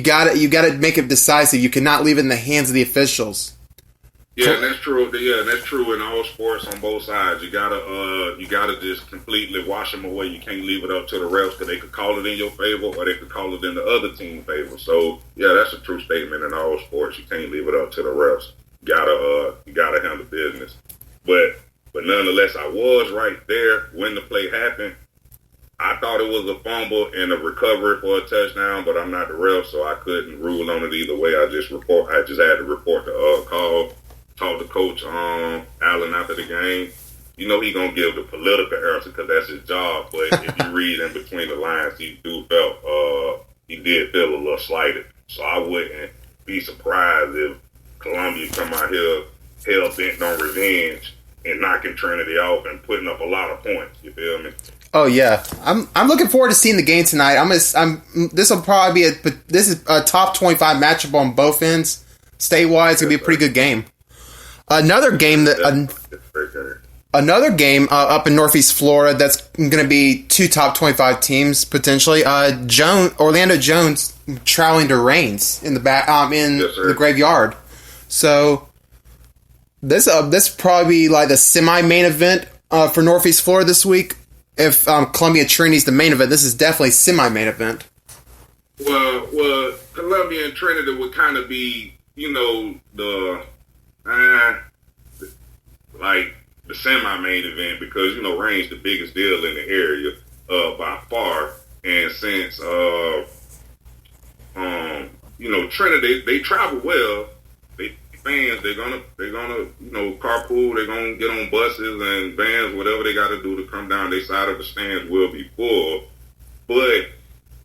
gotta make it decisive. You cannot leave it in the hands of the officials. Yeah, and that's true. Yeah, and that's true in all sports on both sides. You gotta just completely wash them away. You can't leave it up to the refs because they could call it in your favor or they could call it in the other team's favor. So yeah, that's a true statement in all sports. You can't leave it up to the refs. You gotta handle business. But nonetheless, I was right there when the play happened. I thought it was a fumble and a recovery for a touchdown, but I'm not the ref, so I couldn't rule on it either way. I just had to report the call. Talked to Coach Allen after the game. You know he gonna give the political answer because that's his job. But if you read in between the lines, he did feel a little slighted. So I wouldn't be surprised if Columbia come out here hell bent on revenge and knocking Trinity off and putting up a lot of points. You feel me? Oh yeah, I'm looking forward to seeing the game tonight. This will probably be this is a top 25 matchup on both ends. Statewide, it's gonna be a pretty good game. Another game up in Northeast Florida that's going to be two top 25 teams potentially. Orlando Jones traveling to Reigns in the the Graveyard. So this probably like the semi-main event for Northeast Florida this week. If Columbia Trinity's the main event, this is definitely semi-main event. Well, Columbia and Trinity would kind of be, like the semi-main event because, Reigns the biggest deal in the area by far. And since, Trinity, they travel well. Fans, they're gonna carpool. They're gonna get on buses and vans, whatever they got to do to come down. Their side of the stands will be full, but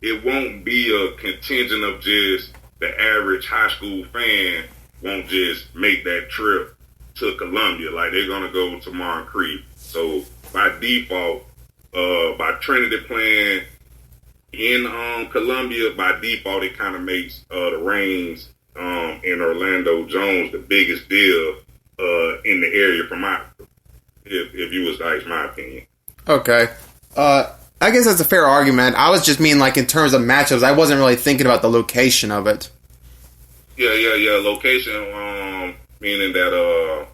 it won't be a contingent of just the average high school fan won't just make that trip to Columbia. Like they're gonna go to Moncrief. So by default, by Trinity playing in Columbia, by default it kind of makes the Reigns and Orlando Jones the biggest deal in the area if you was to ask my opinion. Okay. I guess that's a fair argument. I was just mean like in terms of matchups, I wasn't really thinking about the location of it. Yeah. Location, meaning that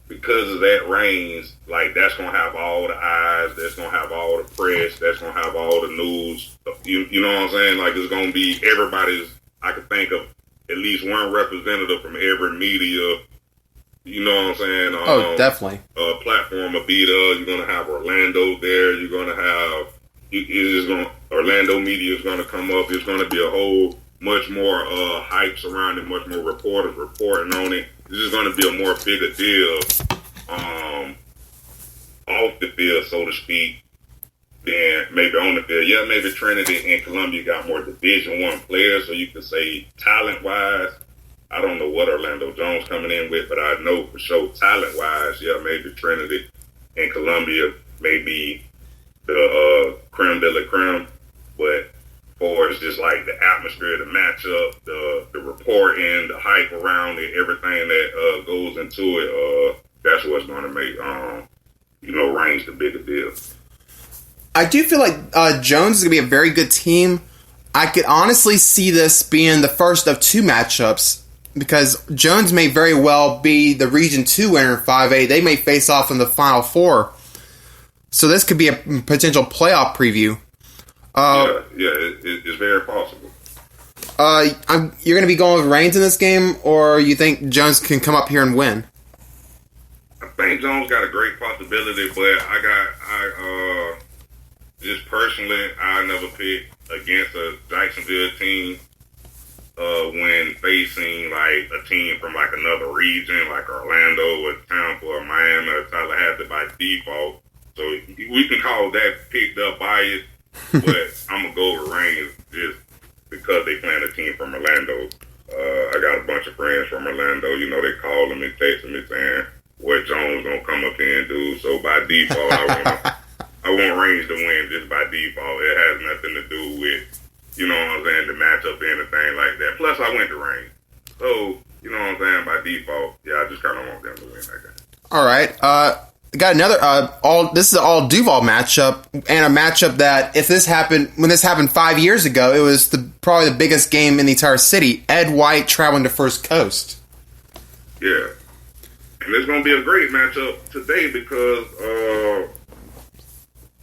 because of that Reigns, like that's gonna have all the eyes, that's gonna have all the press, that's gonna have all the news. You know what I'm saying? Like it's gonna be everybody's. I could think of at least one representative from every media. You know what I'm saying? Definitely. Platform will be there. You're gonna have Orlando there. You're gonna have Orlando media is gonna come up. It's gonna be a whole much more hype surrounding, much more reporters reporting on it. This is gonna be a more bigger deal off the field, so to speak, than maybe on the field. Yeah, maybe Trinity and Columbia got more Division I players, so you could say talent-wise. I don't know what Orlando Jones coming in with, but I know for sure talent-wise, yeah, maybe Trinity and Columbia may be the creme de la creme. But for it's just like the atmosphere, the matchup, the reporting, the hype around it, everything that goes into it, that's what's going to make, Reigns the bigger deal. I do feel like Jones is going to be a very good team. I could honestly see this being the first of two matchups because Jones may very well be the Region 2 winner in 5A. They may face off in the Final Four. So this could be a potential playoff preview. It's very possible. You're going to be going with Reigns in this game, or you think Jones can come up here and win? I think Jones got a great possibility, but just personally, I never picked against a Jacksonville team when facing like a team from like another region, like Orlando or Tampa or Miami or Tallahassee by default. So we can call that picked up bias, but I'm gonna go with Reigns just because they playing a team from Orlando. I got a bunch of friends from Orlando. They call them and text me saying what Jones gonna come up here and do. So by default, I want Reigns to win just by default. It has nothing to do with, the matchup or anything like that. Plus, I went to Reigns. So, by default, yeah, I just kind of want them to win that game. All right. got another this is an all Duval matchup, and a matchup that when this happened 5 years ago, it was probably the biggest game in the entire city. Ed White traveling to First Coast. Yeah, and it's going to be a great matchup today because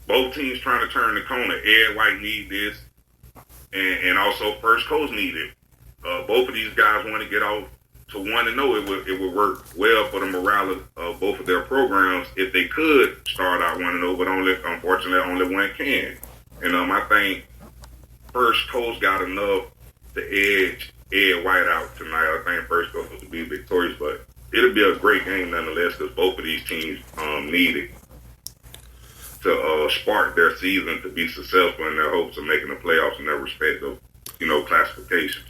both teams trying to turn the corner. Ed White need this, and also First Coast need it. Both of these guys want to get off to 1-0. It would work well for the morale of both of their programs if they could start out 1-0, but unfortunately only one can. And I think First Coast got enough to edge Ed White out tonight. I think First Coast will be victorious, but it'll be a great game nonetheless because both of these teams need it to spark their season to be successful in their hopes of making the playoffs in their respective, classifications.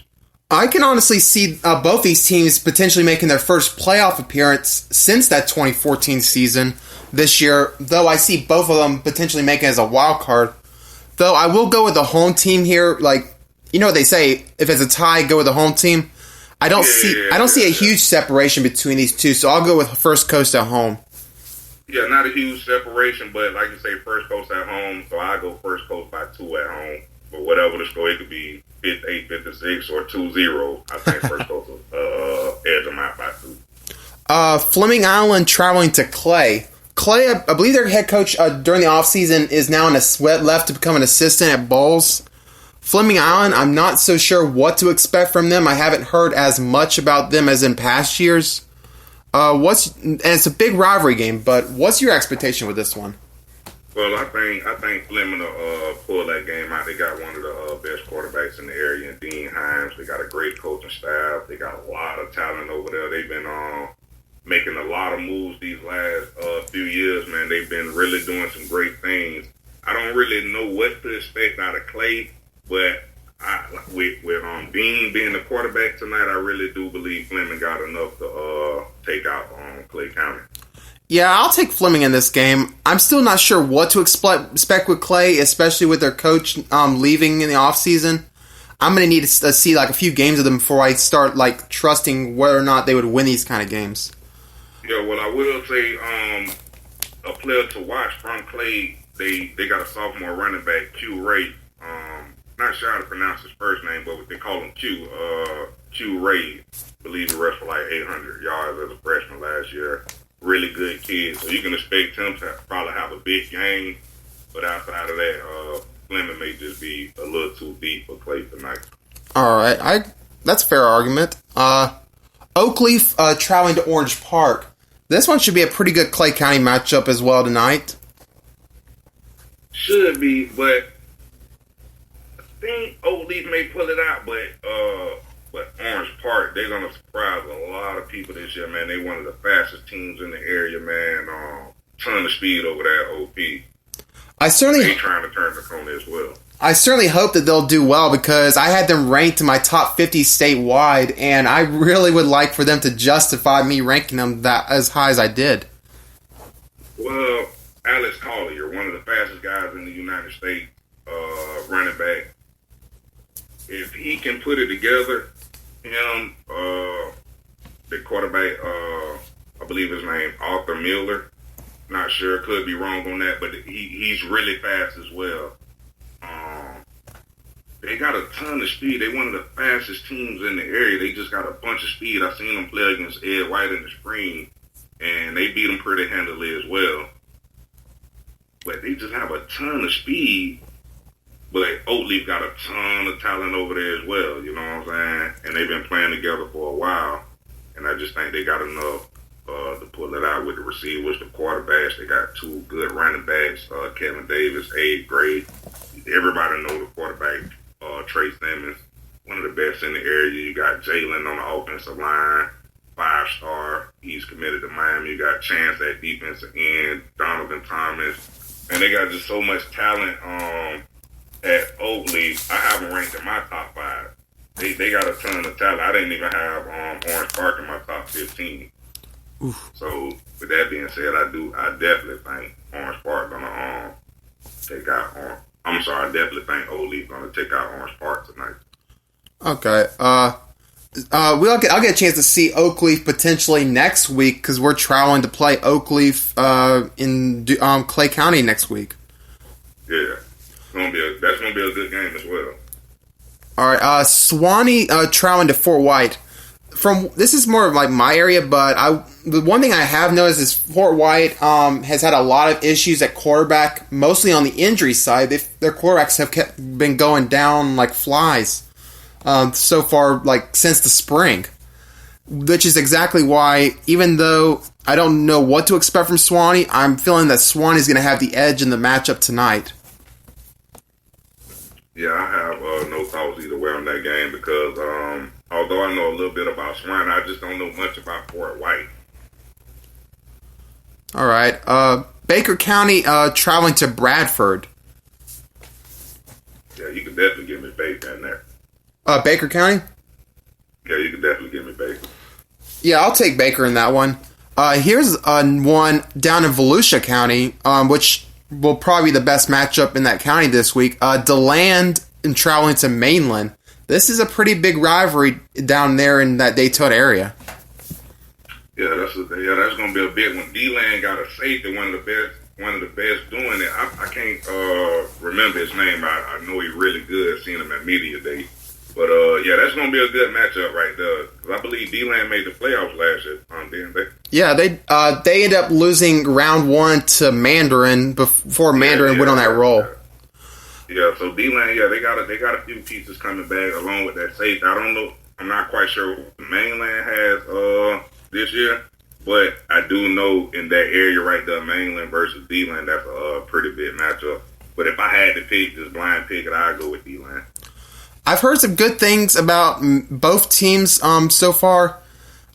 I can honestly see both these teams potentially making their first playoff appearance since that 2014 season this year, though I see both of them potentially making it as a wild card. Though I will go with the home team here. Like, what they say, if it's a tie, go with the home team. I don't see a huge separation between these two, so I'll go with First Coast at home. Yeah, not a huge separation, but like you say, First Coast at home, so I go First Coast by 2 at home. But whatever the score, it could be 58-56 or 2-0. I think First Coast will edge them out by 2. Fleming Island traveling to Clay. Clay, I believe their head coach during the offseason is now left to become an assistant at Bowles. Fleming Island, I'm not so sure what to expect from them. I haven't heard as much about them as in past years. And it's a big rivalry game, but what's your expectation with this one? Well, I think Fleming will pull that game out. They got one of the best quarterbacks in the area, Dean Himes. They got a great coaching staff. They got a lot of talent over there. They've been making a lot of moves these last few years, man. They've been really doing some great things. I don't really know what to expect out of Clay, but with Dean being the quarterback tonight, I really do believe Fleming got enough to take out Clay County. Yeah, I'll take Fleming in this game. I'm still not sure what to expect with Clay, especially with their coach leaving in the offseason. I'm going to need to see a few games of them before I start trusting whether or not they would win these kind of games. Yeah, well, I will say a player to watch from Clay, they got a sophomore running back, Q Ray. Not sure how to pronounce his first name, but they call him Q. Q Ray. I believe he rushed for 800 yards as a freshman last year. Really good kid, so you can expect him to probably have a big game. But outside of that, Fleming may just be a little too deep for Clay tonight. All right, that's a fair argument. Oakleaf traveling to Orange Park. This one should be a pretty good Clay County matchup as well tonight. Should be, but I think Oakleaf may pull it out. But Orange Park, they're gonna surprise a lot of people this year, man. They're one of the fastest teams in the area, man. Ton of speed over there at OP. They're trying to turn the corner as well. I certainly hope that they'll do well because I had them ranked in my top 50 statewide, and I really would like for them to justify me ranking them that as high as I did. Well, Alex Collier, one of the fastest guys in the United States, running back. If he can put it together, him, the quarterback, I believe his name, Arthur Miller. Not sure, could be wrong on that, but he's really fast as well. They got a ton of speed. They're one of the fastest teams in the area. They just got a bunch of speed. I seen them play against Ed White in the spring, and they beat them pretty handily as well. But they just have a ton of speed. But Oakleaf got a ton of talent over there as well, you know what I'm saying? And they've been playing together for a while. And I just think they got enough to pull it out with the receivers, the quarterbacks. They got two good running backs, Kevin Davis, 8th grade. Everybody knows the quarterback, Trey Simmons, one of the best in the area. You got Jalen on the offensive line, 5-star. He's committed to Miami. You got Chance at defensive end, Donovan Thomas. And they got just so much talent at Oakleaf. I haven't ranked in my top 5. They got a ton of talent. I didn't even have Orange Park in my top 15. Oof. So with that being said, I definitely think Orange Park gonna take out I definitely think Oakleaf gonna take out Orange Park tonight. Okay. I'll get a chance to see Oakleaf potentially next week because we're traveling to play Oakleaf in Clay County next week. Yeah, that's gonna be a good game as well. All right, Suwannee traveling to Fort White. This is more of like my area, but the one thing I have noticed is Fort White has had a lot of issues at quarterback, mostly on the injury side. Their quarterbacks have been going down like flies so far, like since the spring, which is exactly why, even though I don't know what to expect from Suwannee, I'm feeling that Suwannee is going to have the edge in the matchup tonight. Yeah, I have no thoughts either way on that game because although I know a little bit about Suwannee, I just don't know much about Fort White. All right. Baker County traveling to Bradford. Yeah, you can definitely give me Baker in there. Baker County? Yeah, you can definitely give me Baker. Yeah, I'll take Baker in that one. Here's one down in Volusia County, which will probably be the best matchup in that county this week. DeLand and traveling to Mainland. This is a pretty big rivalry down there in that Daytona area. Yeah, that's gonna be a big one. DeLand got a safety, one of the best doing it. I can't remember his name. I know he's really good. Seen him at media day. But yeah, that's gonna be a good matchup right there. Because I believe DeLand made the playoffs last year. Didn't they? Yeah, they ended up losing round 1 to Mandarin before Mandarin went on that roll. Yeah, so DeLand, they got a few pieces coming back along with that safety. I don't know. I'm not quite sure what the Mainland has this year, but I do know in that area right there, Mainland versus DeLand, that's a pretty big matchup. But if I had to pick, just blind pick it, I'd go with DeLand. I've heard some good things about both teams so far.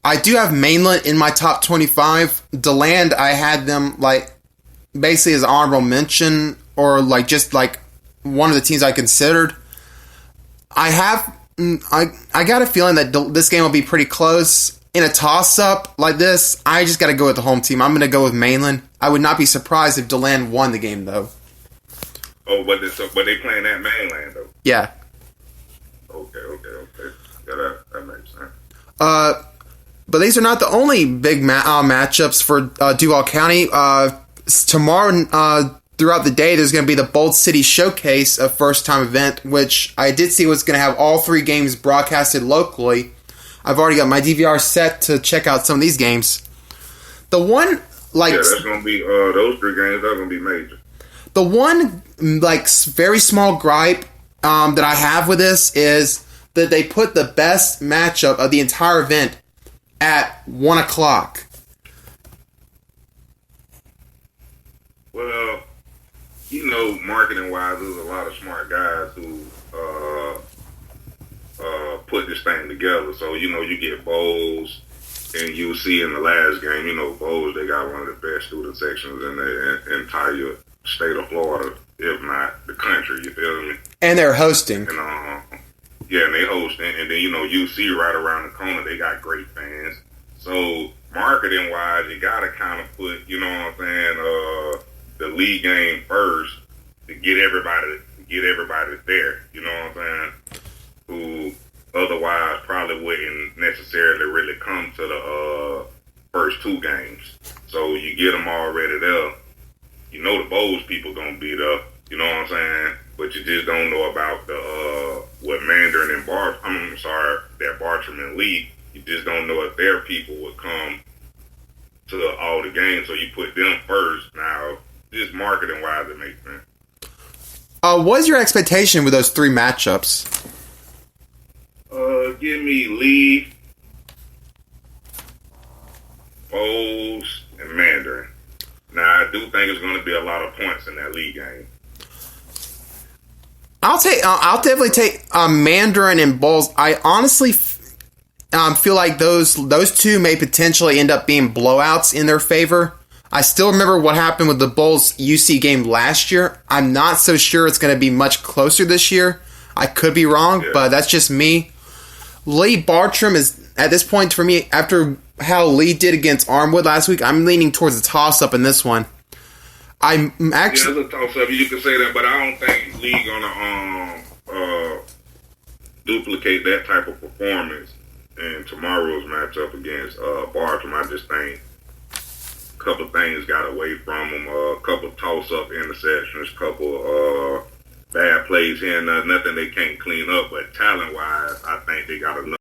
I do have Mainland in my top 25. DeLand, I had them like basically as an honorable mention or like just like one of the teams I considered. I got a feeling that this game will be pretty close. In a toss-up like this, I just got to go with the home team. I'm going to go with Mainland. I would not be surprised if DeLand won the game, though. Oh, but they playing at Mainland, though? Yeah. Okay. Yeah, that makes sense. But these are not the only big matchups for Duval County. Tomorrow, throughout the day, there's going to be the Bold City Showcase, a first-time event, which I did see was going to have all 3 games broadcasted locally. I've already got my DVR set to check out some of these games. The one, like... Yeah, that's going to be... those 3 games are going to be major. The one, like, very small gripe that I have with this is that they put the best matchup of the entire event at 1 o'clock. Well, marketing-wise, there's a lot of smart guys who put this thing together. So, you get Bowles, and you see in the last game, Bowles, they got one of the best student sections in the entire state of Florida, if not the country, you feel me? And they're hosting. And, and they host. And then, UC right around the corner, they got great fans. So, marketing-wise, you got to kind of put, the league game first to get everybody there, who otherwise probably wouldn't necessarily really come to the first 2 games. So you get them already there. The Bowls people gonna be there, but you just don't know about the what Mandarin and that Bartram and Lee. You just don't know if their people would come to all the games, so you put them first. Now, just marketing wise, it makes sense. What's your expectation with those 3 matchups? Give me Lee, Bowles, and Mandarin. Now, I do think it's going to be a lot of points in that league game. I'll definitely take Mandarin and Bowles. I honestly feel like those 2 may potentially end up being blowouts in their favor. I still remember what happened with the Bulls UC game last year. I'm not so sure it's going to be much closer this year. I could be wrong, but that's just me. Lee Bartram is, at this point for me, after how Lee did against Armwood last week, I'm leaning towards a toss-up in this one. I'm actually... Yeah, it's a toss-up. You can say that, but I don't think Lee going to duplicate that type of performance in tomorrow's matchup against Bartram. I just think a couple things got away from them. A couple toss-up interceptions, couple bad plays here and nothing they can't clean up. But talent-wise, I think they got enough